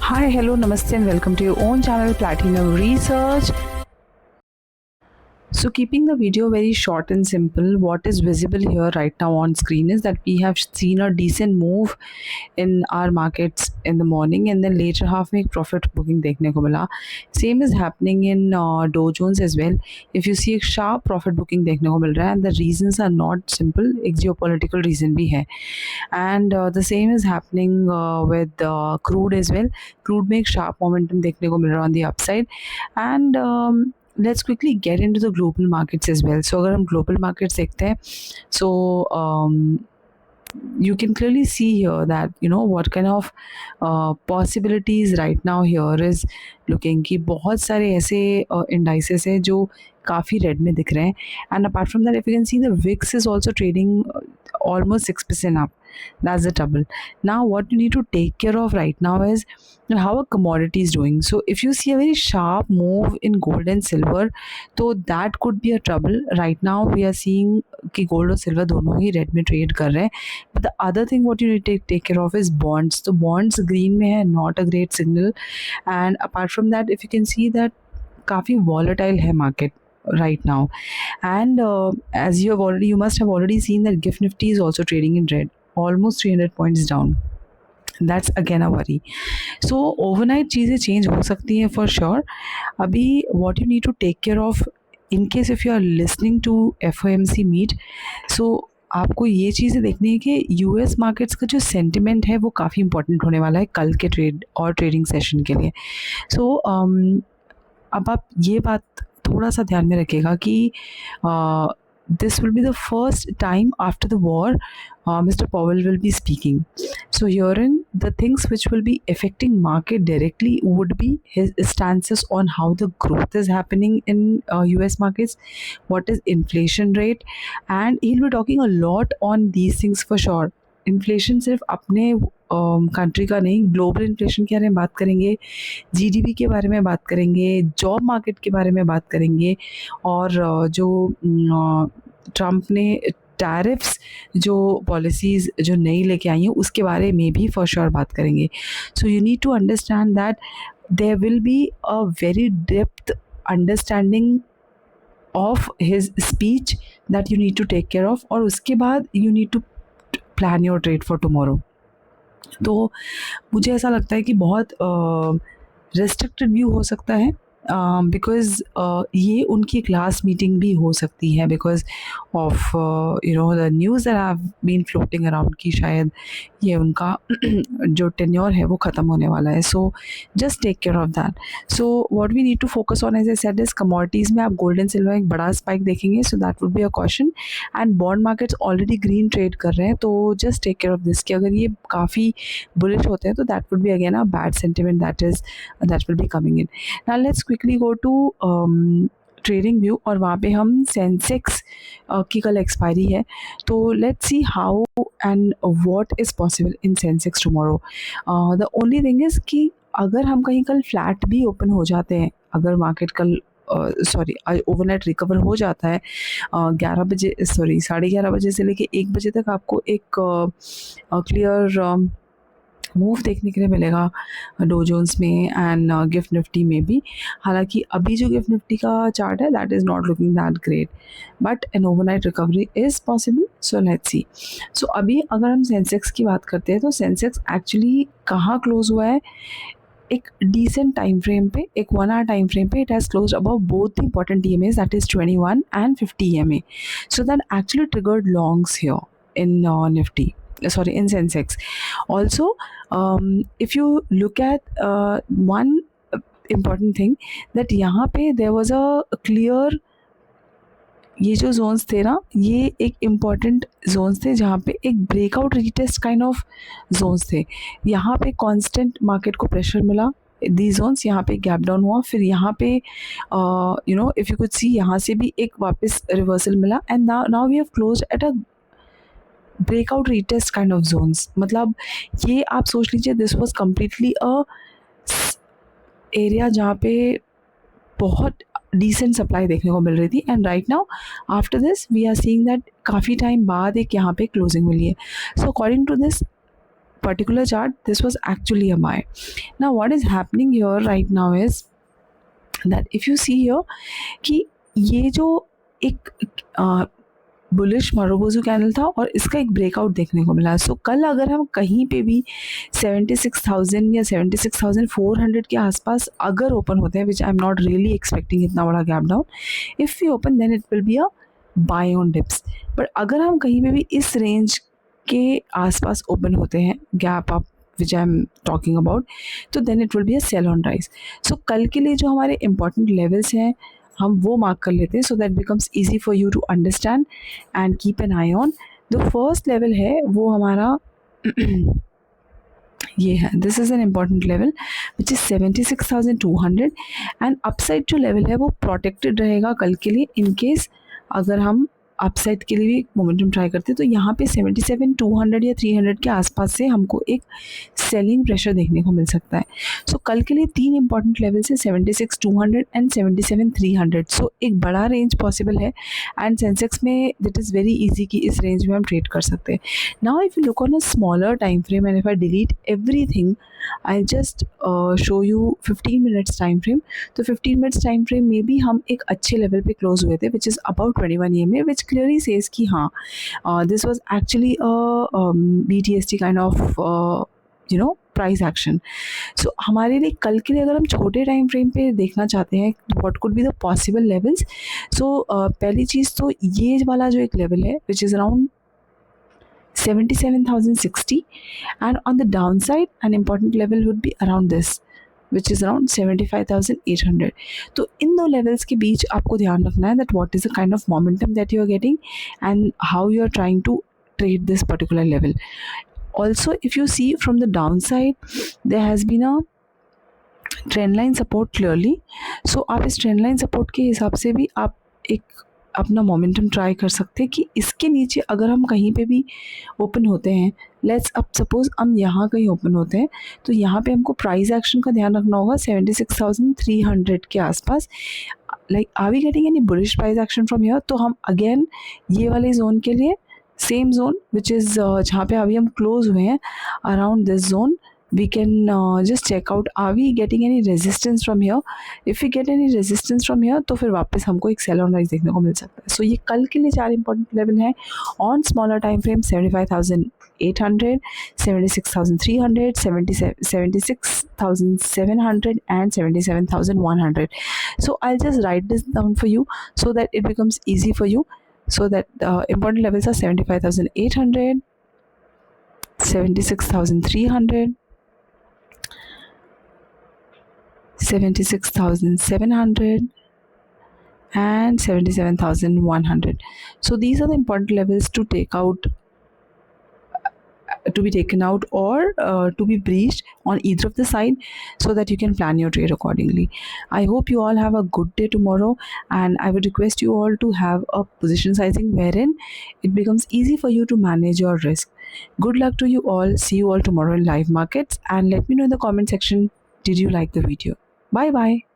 Hi, hello, namaste, and welcome to your own channel, Platinum Research. So, keeping the video very short and simple, what is visible here right now on screen is that we have seen a decent move in our markets in the morning, and then later half में एक profit booking देखने को मिला. Same is happening in Dow Jones as well. If you see एक sharp profit booking देखने को मिल रहा है, and the reasons are not simple. एक geopolitical reason भी है, and the same is happening with crude as well. Crude में एक sharp momentum देखने को मिल रहा है on the upside, and let's quickly get into the global markets as well. So अगर हम global markets देखते हैं, so you can clearly see here that what kind of possibilities right now here is looking कि बहुत सारे ऐसे indices है जो काफ़ी रेड में दिख रहे हैं, and apart from that if you can see the VIX is also trading almost 6% up. That's the trouble. Now what you need to take care of right now is how a commodity is doing. So if you see a very sharp move in gold and silver, so that could be a trouble. Right now we are seeing कि gold और silver दोनों ही red में trade कर रहे हैं, but the other thing what you need to take care of is bonds. So bonds green में है, not a great signal, and apart from that if you can see that काफ़ी volatile है market right now, and as you must have already seen that GIFT Nifty is also trading in red, almost 300 points down. That's again a worry. So overnight चीज़ें change हो सकती हैं for sure. अभी what you need to take care of in case if you are listening to FOMC meet, so आपको ये चीज़ें देखनी है कि यूएस मार्केट्स का जो सेंटिमेंट है वो काफ़ी इंपॉर्टेंट होने वाला है कल के ट्रेड और ट्रेडिंग सेशन के लिए. सो अब आप ये बात थोड़ा सा ध्यान में रखिएगा कि this will be the first time after the war Mr. Powell will be speaking. So herein the things which will be affecting market directly would be his stances on how the growth is happening in US markets, what is inflation rate, and he'll be talking a lot on these things for sure. Inflation सिर्फ अपने country का नहीं, global inflation के बारे में बात करेंगे, GDP के बारे में बात करेंगे, जॉब मार्केट के बारे में बात करेंगे, और जो ट्रम्प ने टैरिफ्स जो पॉलिसीज़ जो नई लेके आई हैं उसके बारे में भी फॉर श्योर बात करेंगे. So you need to understand that there will be a very depth understanding of his speech that you need to take care of, और उसके बाद you need to plan your trade for tomorrow. तो मुझे ऐसा लगता है कि बहुत रेस्ट्रिक्टेड व्यू हो सकता है, बिकॉज़ ये उनकी क्लास मीटिंग भी हो सकती है because of the news that have been floating around कि शायद ये उनका जो टेन्योर है वो ख़त्म होने वाला है. So just take care of that. So what we need to focus on as I said is commodities में आप गोल्ड एंड सिल्वर एक बड़ा स्पाइक देखेंगे, so that would be a caution. And bond markets already green trade कर रहे हैं, तो just take care of this कि अगर ये काफ़ी बुलिश होते हैं तो that would be again a bad sentiment that will be coming in. Now let's quickly go to TradingView, और वहाँ पे हम सेंसेक्स की कल एक्सपायरी है, तो let's see how and what is possible in Sensex tomorrow. The only thing is कि अगर हम कहीं कल फ्लैट भी ओपन हो जाते हैं, अगर मार्केट कल ओवरनाइट रिकवर हो जाता है 11:30 बजे से लेके 1 बजे तक, आपको एक क्लियर मूव देखने के लिए मिलेगा डो जोन्स में एंड गिफ्ट निफ्टी में भी. हालांकि अभी जो गिफ्ट निफ्टी का चार्ट है that is not looking that great, but an overnight recovery is possible. So let's see. So अभी अगर हम सेंसेक्स की बात करते हैं तो सेंसेक्स एक्चुअली कहाँ क्लोज हुआ है, एक डिसेंट टाइम फ्रेम पे, एक 1 आवर टाइम फ्रेम पे. It has close above both the important EMAs, that is 21 and 50 EMA. So that actually triggered longs here in Nifty, in Sensex. Also, if you look at one important thing, that यहाँ पे there was a clear, ये जो Jones थे ना, ये एक important Jones थे जहाँ पे एक breakout retest kind of Jones थे. यहाँ पे कांस्टेंट मार्केट को प्रेशर मिला, दी जोन्स यहाँ पे गैप डाउन हुआ, फिर यहाँ पे इफ़ यू कुड सी यहाँ से भी एक वापस रिवर्सल मिला, and now we have closed at a breakout retest kind of zones. मतलब ये आप सोच लीजिए this was completely a area जहाँ पे बहुत डिसेंट सप्लाई देखने को मिल रही थी, and right now after this we are seeing that काफ़ी टाइम बाद एक यहाँ पे क्लोजिंग मिली है. So according to this particular chart, this was actually a buy. Now what is happening here right now is that if you see here कि ये जो एक बुलिश मारुबोजू कैंडल था और इसका एक ब्रेकआउट देखने को मिला. सो कल अगर हम कहीं पे भी 76,000 या 76,400 के आसपास अगर ओपन होते हैं, which I am not really expecting इतना बड़ा gap down, if we open then it will be a buy on dips. But अगर हम कहीं पे भी इस रेंज के आसपास ओपन होते हैं, gap up which I am talking about, तो then it will be a sell on rise. So कल के लिए जो हमारे इंपॉर्टेंट लेवल्स हैं हम वो मार्क कर लेते हैं, so that becomes easy for you to understand and keep an eye on. The first level है वो हमारा ये है, this is an important level which is 76,200. And upside जो लेवल है वो प्रोटेक्टेड रहेगा कल के लिए इन केस अगर हम अपसाइड के लिए भी मोमेंटम ट्राई करते हैं. तो यहाँ पे 77,200 या 300 के आसपास से हमको एक सेलिंग प्रेशर देखने को मिल सकता है. सो कल के लिए 3 इंपॉर्टेंट लेवल्स हैं, 76,200 एंड 77,300. सो एक बड़ा रेंज पॉसिबल है एंड सेंसेक्स में दिट इज़ वेरी इजी कि इस रेंज में हम ट्रेड कर सकते हैं. Now if you look on a smaller time frame and if I delete everything, I just show you 15 minutes time frame. तो 15 मिनट्स टाइम फ्रेम में भी हम एक अच्छे लेवल पे क्लोज हुए थे which is about 21 EMA, which clearly says कि हाँ this was actually BTST kind of price action. So हमारे लिए कल के लिए अगर हम छोटे टाइम फ्रेम पे देखना चाहते हैं what could be the possible levels, so पहली चीज़ तो ये वाला जो एक लेवल है which is around 77,060, and on the downside an important level would be around this which is around 75,800. तो इन दो levels के बीच आपको ध्यान रखना है that what is the kind of momentum that you are getting and how you are trying to trade this particular level. Also if you see from the downside there has been a trend line support clearly. So आप इस trend line support के हिसाब से भी आप एक अपना momentum try कर सकते हैं कि इसके नीचे अगर हम कहीं पे भी ओपन होते हैं, लेट्स अब सपोज़ हम यहाँ कहीं ओपन होते हैं, तो यहाँ पे हमको प्राइस एक्शन का ध्यान रखना होगा 76,300 के आसपास. Like are we getting any bullish price action from here, तो हम अगेन ये वाले जोन के लिए सेम जोन विच इज़ जहाँ पे अभी हम क्लोज हुए हैं around this zone, we can just check out are we getting any resistance from here. if we get any resistance from here तो फिर वापस हमको एक सेल ऑन राइज देखने को मिल सकता है. सो ये कल के लिए 4 इंपॉर्टेंट लेवल हैं on smaller time frame, 75,800, 76,300, 76,700 and 77,100. so I'll just write this down for you so that it becomes easy for you. So that important levels are 75,800, 76,300, 76,700 and 77,100. so these are the important levels to take out, to be taken out or to be breached on either of the side so that you can plan your trade accordingly. I hope you all have a good day tomorrow and I would request you all to have a position sizing wherein it becomes easy for you to manage your risk. Good luck to you all. See you all tomorrow in live markets and let me know in the comment section, did you like the video? Bye bye.